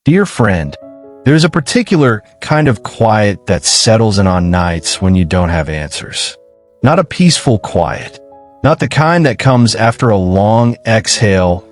Dear friend, there's a particular kind of quiet that settles in on nights when you don't have answers. Not a peaceful quiet. Not the kind that comes after a long exhale,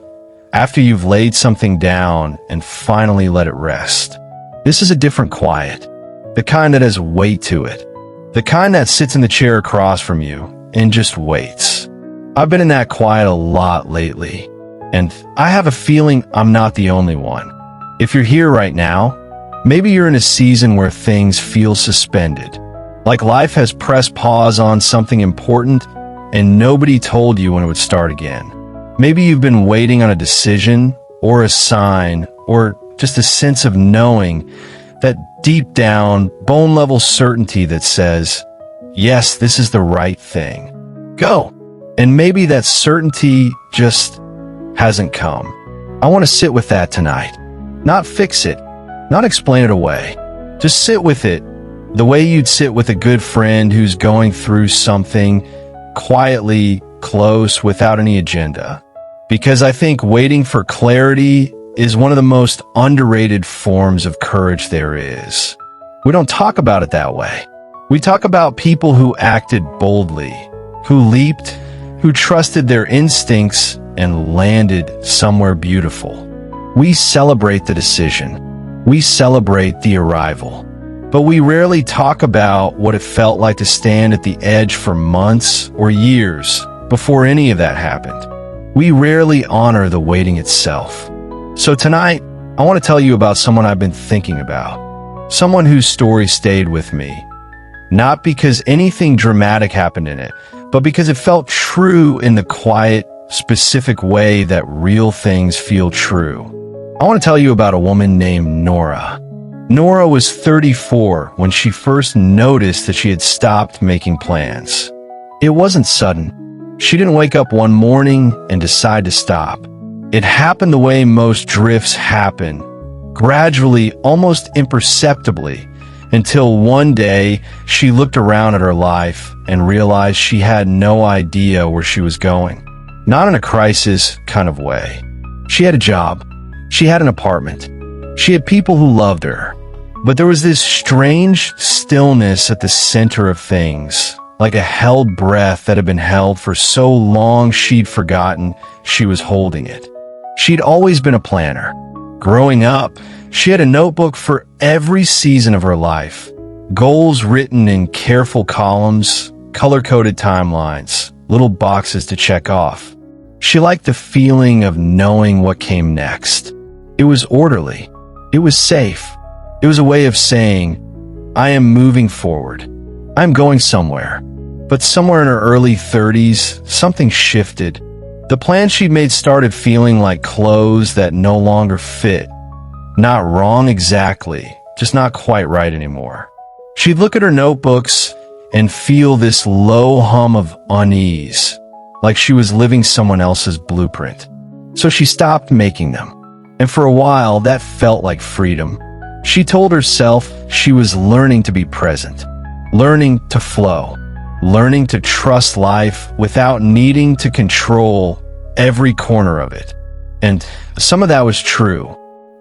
after you've laid something down and finally let it rest. This is a different quiet. The kind that has weight to it. The kind that sits in the chair across from you and just waits. I've been in that quiet a lot lately, and I have a feeling I'm not the only one. If you're here right now, maybe you're in a season where things feel suspended, like life has pressed pause on something important and nobody told you when it would start again. Maybe you've been waiting on a decision or a sign or just a sense of knowing, that deep down, bone-level certainty that says, yes, this is the right thing. Go. And maybe that certainty just hasn't come. I want to sit with that tonight. Not fix it. Not explain it away. Just sit with it the way you'd sit with a good friend who's going through something quietly, close, without any agenda. Because I think waiting for clarity is one of the most underrated forms of courage there is. We don't talk about it that way. We talk about people who acted boldly, who leaped, who trusted their instincts and landed somewhere beautiful. We celebrate the decision. We celebrate the arrival. But we rarely talk about what it felt like to stand at the edge for months or years before any of that happened. We rarely honor the waiting itself. So tonight, I want to tell you about someone I've been thinking about. Someone whose story stayed with me. Not because anything dramatic happened in it, but because it felt true in the quiet, specific way that real things feel true. I want to tell you about a woman named Nora. Nora was 34 when she first noticed that she had stopped making plans. It wasn't sudden. She didn't wake up one morning and decide to stop. It happened the way most drifts happen, gradually, almost imperceptibly, until one day she looked around at her life and realized she had no idea where she was going. Not in a crisis kind of way. She had a job. She had an apartment. She had people who loved her. But there was this strange stillness at the center of things, like a held breath that had been held for so long she'd forgotten she was holding it. She'd always been a planner. Growing up, she had a notebook for every season of her life. Goals written in careful columns, color-coded timelines, little boxes to check off. She liked the feeling of knowing what came next. It was orderly. It was safe. It was a way of saying, I am moving forward. I'm going somewhere. But somewhere in her early 30s, something shifted. The plans she'd made started feeling like clothes that no longer fit. Not wrong exactly, just not quite right anymore. She'd look at her notebooks and feel this low hum of unease, like she was living someone else's blueprint. So she stopped making them. And for a while, that felt like freedom. She told herself she was learning to be present, learning to flow, learning to trust life without needing to control every corner of it. And some of that was true.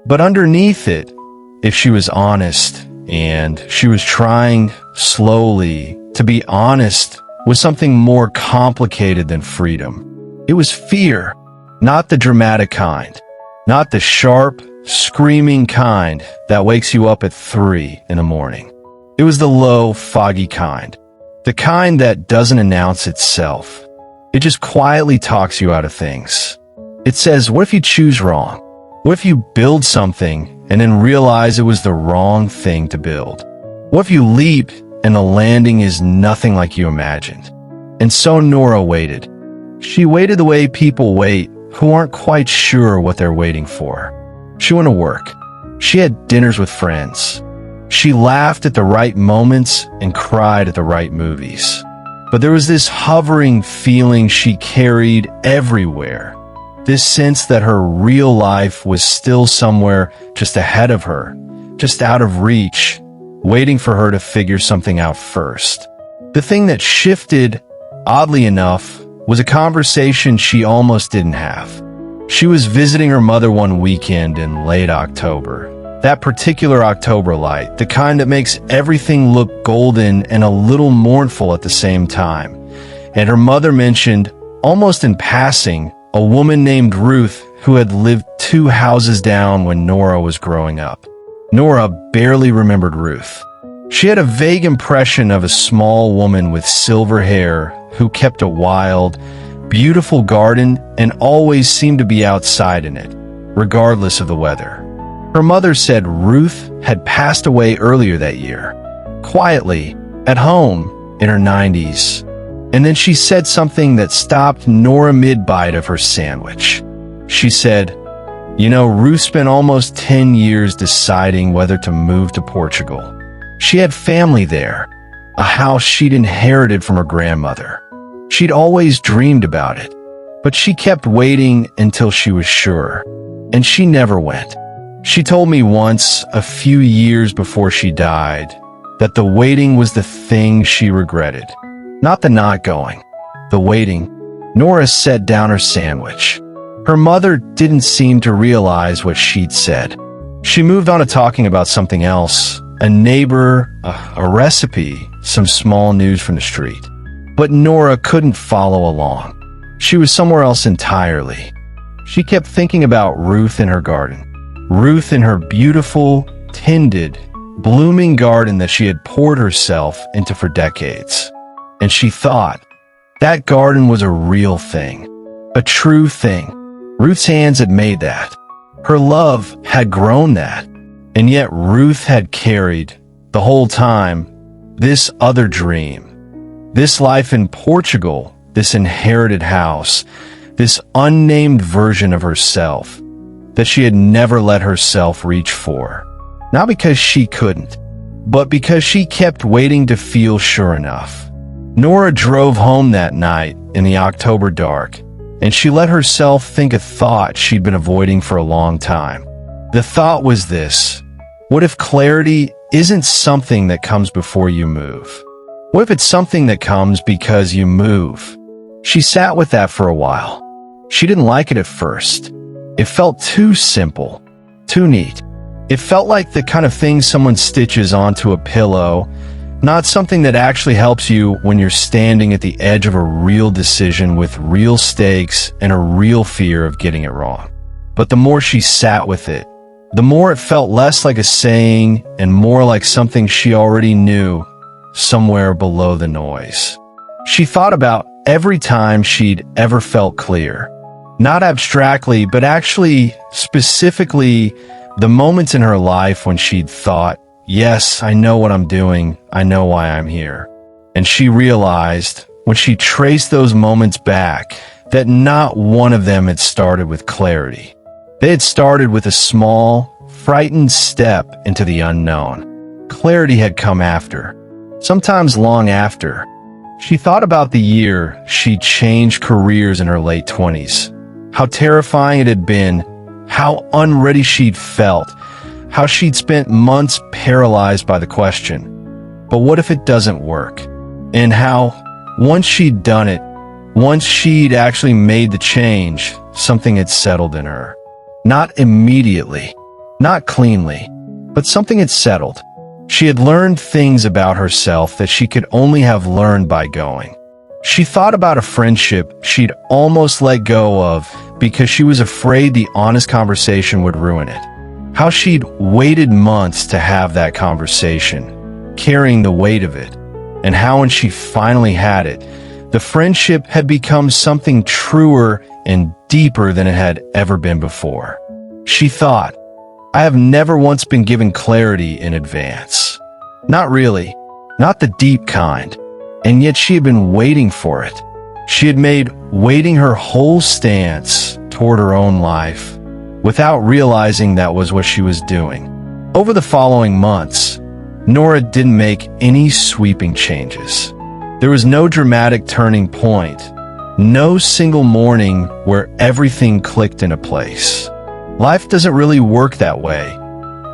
But underneath it, if she was honest, and she was trying slowly to be honest with something more complicated than freedom. It was fear, not the dramatic kind, not the sharp, screaming kind that wakes you up at 3 in the morning. It was the low, foggy kind, the kind that doesn't announce itself. It just quietly talks you out of things. It says, what if you choose wrong? What if you build something and then realize it was the wrong thing to build? What if you leap and the landing is nothing like you imagined? And so Nora waited. She waited the way people wait who aren't quite sure what they're waiting for. She went to work. She had dinners with friends. She laughed at the right moments and cried at the right movies. But there was this hovering feeling she carried everywhere. This sense that her real life was still somewhere just ahead of her, just out of reach, waiting for her to figure something out first. The thing that shifted, oddly enough, was a conversation she almost didn't have. She was visiting her mother one weekend in late October. That particular October light, the kind that makes everything look golden and a little mournful at the same time. And her mother mentioned, almost in passing, a woman named Ruth who had lived 2 houses down when Nora was growing up. Nora barely remembered Ruth. She had a vague impression of a small woman with silver hair who kept a wild, beautiful garden and always seemed to be outside in it, regardless of the weather. Her mother said Ruth had passed away earlier that year, quietly, at home, in her 90s. And then she said something that stopped Nora mid-bite of her sandwich. She said, "You know, Ruth spent almost 10 years deciding whether to move to Portugal. She had family there, a house she'd inherited from her grandmother. She'd always dreamed about it, but she kept waiting until she was sure, and she never went. She told me once, a few years before she died, that the waiting was the thing she regretted. Not the not going, the waiting." Nora set down her sandwich. Her mother didn't seem to realize what she'd said. She moved on to talking about something else, a neighbor, a recipe, some small news from the street. But Nora couldn't follow along. She was somewhere else entirely. She kept thinking about Ruth in her garden. Ruth in her beautiful, tended, blooming garden that she had poured herself into for decades. And she thought, that garden was a real thing, a true thing. Ruth's hands had made that. Her love had grown that. And yet Ruth had carried, the whole time, this other dream. This life in Portugal, this inherited house, this unnamed version of herself that she had never let herself reach for. Not because she couldn't, but because she kept waiting to feel sure enough. Nora drove home that night in the October dark, and she let herself think a thought she'd been avoiding for a long time. The thought was this: what if clarity isn't something that comes before you move? What if it's something that comes because you move? She sat with that for a while. She didn't like it at first. It felt too simple, too neat. It felt like the kind of thing someone stitches onto a pillow, not something that actually helps you when you're standing at the edge of a real decision with real stakes and a real fear of getting it wrong. But the more she sat with it, the more it felt less like a saying and more like something she already knew, somewhere below the noise. She thought about every time she'd ever felt clear. Not abstractly, but actually, specifically, the moments in her life when she'd thought, yes, I know what I'm doing, I know why I'm here. And she realized, when she traced those moments back, that not one of them had started with clarity. They had started with a small, frightened step into the unknown. Clarity had come after, sometimes long after. She thought about the year she'd changed careers in her late 20s. How terrifying it had been, how unready she'd felt, how she'd spent months paralyzed by the question, but what if it doesn't work? And how, once she'd done it, once she'd actually made the change, something had settled in her. Not immediately, not cleanly, but something had settled. She had learned things about herself that she could only have learned by going. She thought about a friendship she'd almost let go of because she was afraid the honest conversation would ruin it. How she'd waited months to have that conversation, carrying the weight of it, and how when she finally had it, the friendship had become something truer and deeper than it had ever been before. She thought, I have never once been given clarity in advance. Not really, not the deep kind. And yet she had been waiting for it. She had made waiting her whole stance toward her own life, without realizing that was what she was doing. Over the following months, Nora didn't make any sweeping changes. There was no dramatic turning point, no single morning where everything clicked into place. Life doesn't really work that way,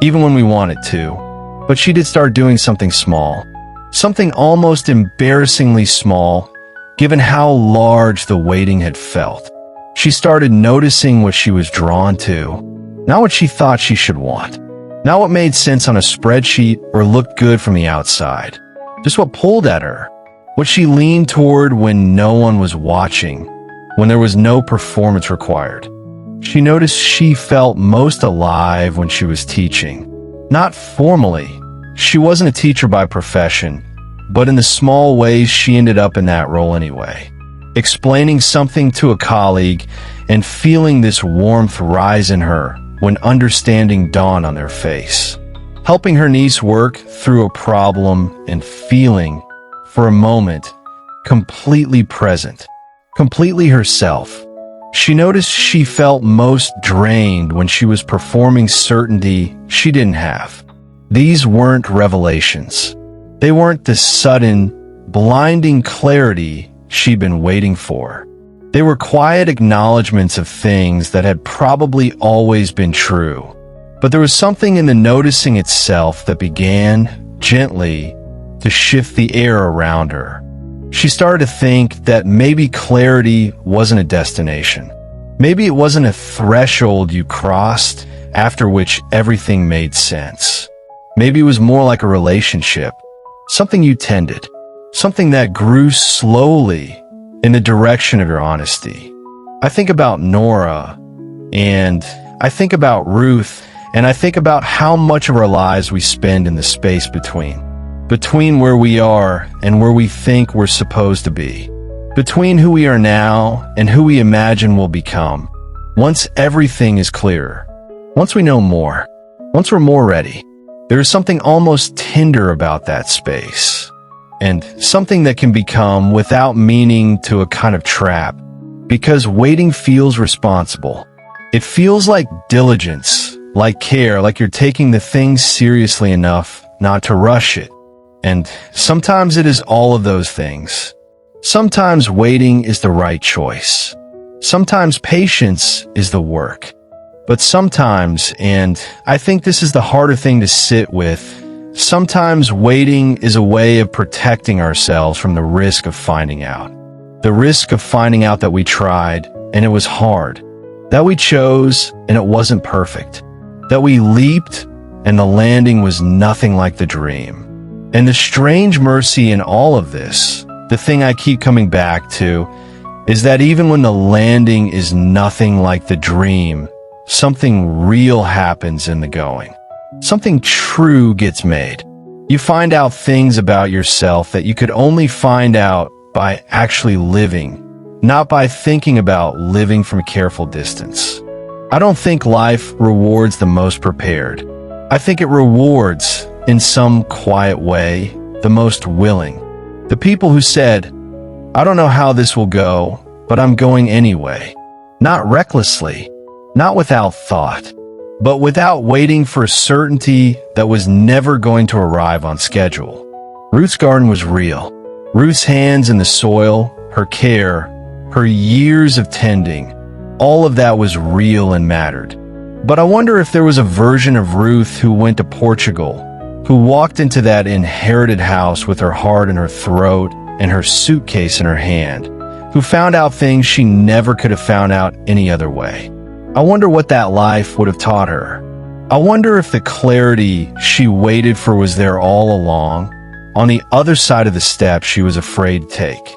even when we want it to. But she did start doing something small. Something almost embarrassingly small, given how large the waiting had felt. She started noticing what she was drawn to, not what she thought she should want. Not what made sense on a spreadsheet or looked good from the outside. Just what pulled at her. What she leaned toward when no one was watching, when there was no performance required. She noticed she felt most alive when she was teaching. Not formally. She wasn't a teacher by profession, but in the small ways she ended up in that role anyway. Explaining something to a colleague and feeling this warmth rise in her when understanding dawned on their face. Helping her niece work through a problem and feeling, for a moment, completely present, completely herself. She noticed she felt most drained when she was performing certainty she didn't have. These weren't revelations. They weren't the sudden, blinding clarity she'd been waiting for. They were quiet acknowledgments of things that had probably always been true. But there was something in the noticing itself that began, gently, to shift the air around her. She started to think that maybe clarity wasn't a destination. Maybe it wasn't a threshold you crossed after which everything made sense. Maybe it was more like a relationship, something you tended, something that grew slowly in the direction of your honesty. I think about Nora, and I think about Ruth, and I think about how much of our lives we spend in the space between where we are and where we think we're supposed to be, between who we are now and who we imagine we'll become. Once everything is clearer, once we know more, once we're more ready, there is something almost tender about that space, and something that can become, without meaning, to a kind of trap, because waiting feels responsible. It feels like diligence, like care, like you're taking the thing seriously enough not to rush it. And sometimes it is all of those things. Sometimes waiting is the right choice. Sometimes patience is the work. But sometimes, and I think this is the harder thing to sit with, sometimes waiting is a way of protecting ourselves from the risk of finding out. The risk of finding out that we tried, and it was hard. That we chose, and it wasn't perfect. That we leaped, and the landing was nothing like the dream. And the strange mercy in all of this, the thing I keep coming back to, is that even when the landing is nothing like the dream, something real happens in the going. Something true gets made. You find out things about yourself that you could only find out by actually living, not by thinking about living from a careful distance. I don't think life rewards the most prepared. I think it rewards, in some quiet way, the most willing. The people who said, "I don't know how this will go, but I'm going anyway." Not recklessly, not without thought, but without waiting for certainty that was never going to arrive on schedule. Ruth's garden was real. Ruth's hands in the soil, her care, her years of tending, all of that was real and mattered. But I wonder if there was a version of Ruth who went to Portugal, who walked into that inherited house with her heart in her throat and her suitcase in her hand, who found out things she never could have found out any other way. I wonder what that life would have taught her. I wonder if the clarity she waited for was there all along, on the other side of the step she was afraid to take.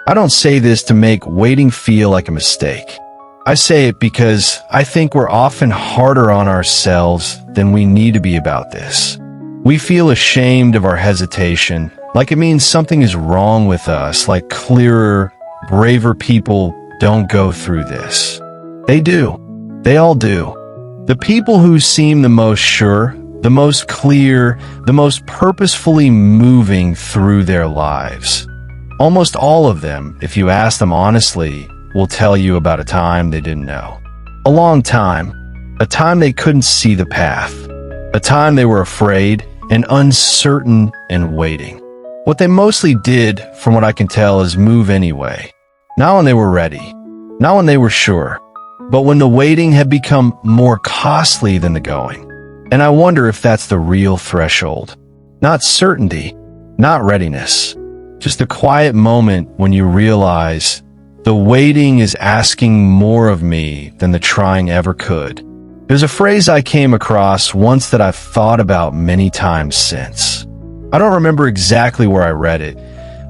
I don't say this to make waiting feel like a mistake. I say it because I think we're often harder on ourselves than we need to be about this. We feel ashamed of our hesitation, like it means something is wrong with us, like clearer, braver people don't go through this. They do. They all do. The people who seem the most sure, the most clear, the most purposefully moving through their lives. Almost all of them, if you ask them honestly, will tell you about a time they didn't know. A long time. A time they couldn't see the path. A time they were afraid and uncertain and waiting. What they mostly did, from what I can tell, is move anyway. Not when they were ready. Not when they were sure. But when the waiting had become more costly than the going. And I wonder if that's the real threshold. Not certainty, not readiness. Just a quiet moment when you realize the waiting is asking more of me than the trying ever could. There's a phrase I came across once that I've thought about many times since. I don't remember exactly where I read it,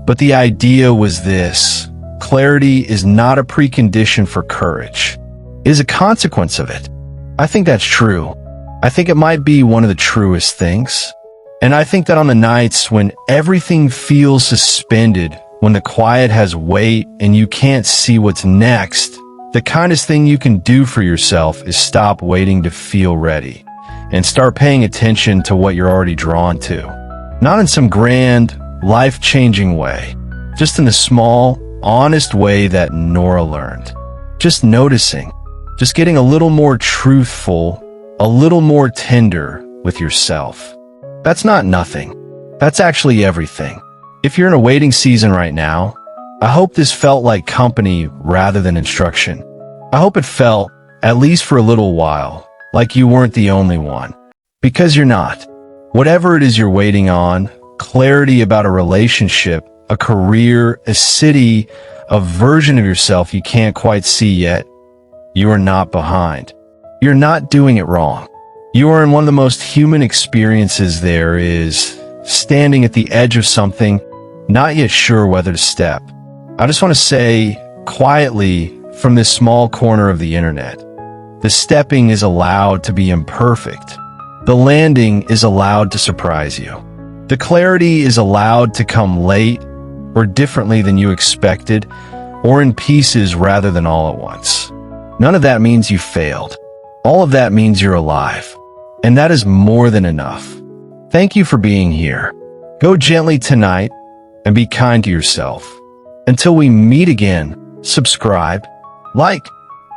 but the idea was this: clarity is not a precondition for courage. It is a consequence of it. I think that's true. I think it might be one of the truest things. And I think that on the nights when everything feels suspended, when the quiet has weight and you can't see what's next, the kindest thing you can do for yourself is stop waiting to feel ready and start paying attention to what you're already drawn to. Not in some grand, life-changing way, just in the small, honest way that Nora learned. Just noticing, just getting a little more truthful, a little more tender with yourself. That's not nothing. That's actually everything. If you're in a waiting season right now, I hope this felt like company rather than instruction. I hope it felt, at least for a little while, like you weren't the only one. Because you're not. Whatever it is you're waiting on, clarity about a relationship, a career, a city, a version of yourself you can't quite see yet, you are not behind. You're not doing it wrong. You are in one of the most human experiences there is, standing at the edge of something, not yet sure whether to step. I just want to say, quietly, from this small corner of the internet, the stepping is allowed to be imperfect. The landing is allowed to surprise you. The clarity is allowed to come late, or differently than you expected, or in pieces rather than all at once. None of that means you failed. All of that means you're alive. And that is more than enough. Thank you for being here. Go gently tonight and be kind to yourself. Until we meet again, subscribe, like,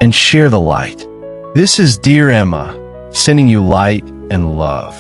and share the light. This is Dear Emma, sending you light and love.